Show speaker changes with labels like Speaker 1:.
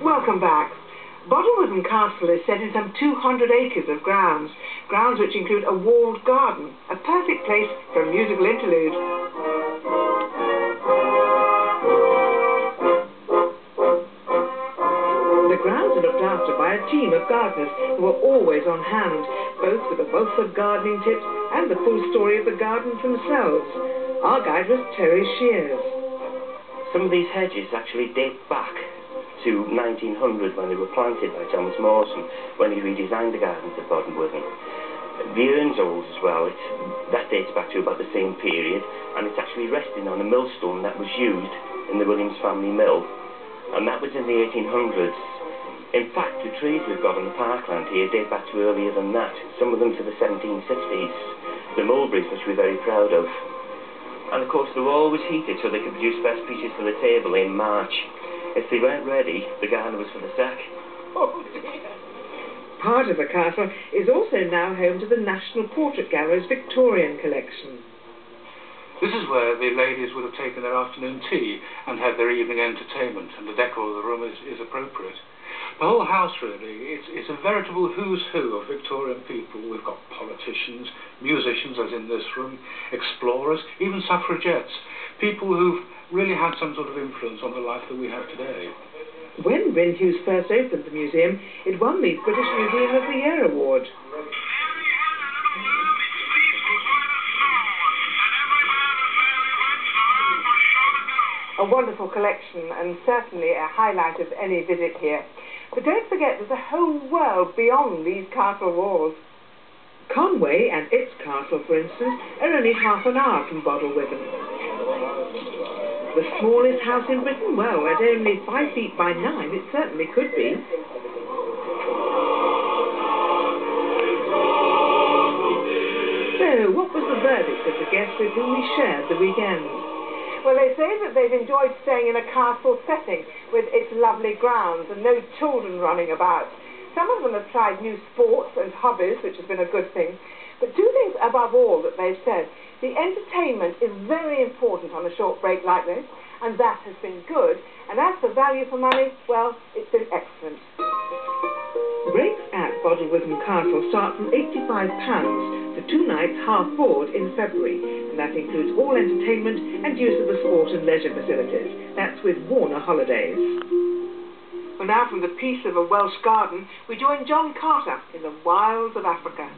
Speaker 1: Welcome back. bod2 Castle is set in some 200 acres of grounds which include a walled garden, a perfect place for a musical interlude. The grounds are looked after by a team of gardeners who are always on hand, both with a wealth of gardening tips and the full story of the gardens themselves. Our guide was Terry Shears.
Speaker 2: Some of these hedges actually date back to 1900 when they were planted by Thomas Mawson when he redesigned the gardens at bod2. The urn's old as well. That dates back to about the same period, and it's actually resting on a millstone that was used in the Williams family mill, and that was in the 1800s. In fact, the trees we've got on the parkland here date back to earlier than that, some of them to the 1760s. The mulberries, which we're very proud of. And of course they were always heated so they could produce fresh peaches for the table in March. If they weren't ready, the garden was for the sack.
Speaker 1: Oh dear. Part of the castle is also now home to the National Portrait Gallery's Victorian collection.
Speaker 3: This is where the ladies would have taken their afternoon tea and had their evening entertainment, and the decor of the room is appropriate. The whole house, really, it's a veritable who's who of Victorian people. We've got politicians, musicians, as in this room, explorers, even suffragettes, people who've really had some sort of influence on the life that we have today.
Speaker 1: When Bryn Hughes first opened the museum, it won the British Museum of the Year award. A wonderful collection, and certainly a highlight of any visit here. But don't forget, there's a whole world beyond these castle walls. Conway and its castle, for instance, are only half an hour from bod2. The smallest house in Britain? Well, at only 5 feet by 9, it certainly could be. So, what was the verdict of the guests with whom we shared the weekend? Well, they say that they've enjoyed staying in a castle setting with its lovely grounds and no children running about. Some of them have tried new sports and hobbies, which has been a good thing. But two things above all that they've said. The entertainment is very important on a short break like this, and that has been good. And as for value for money, well, it's been excellent. Breaks at bod2 Castle start from £85 for 2 nights half board in February, and that includes all entertainment and use of the sport and leisure facilities. That's with Warner Holidays. Well, now from the peace of a Welsh garden, we join John Carter in the wilds of Africa.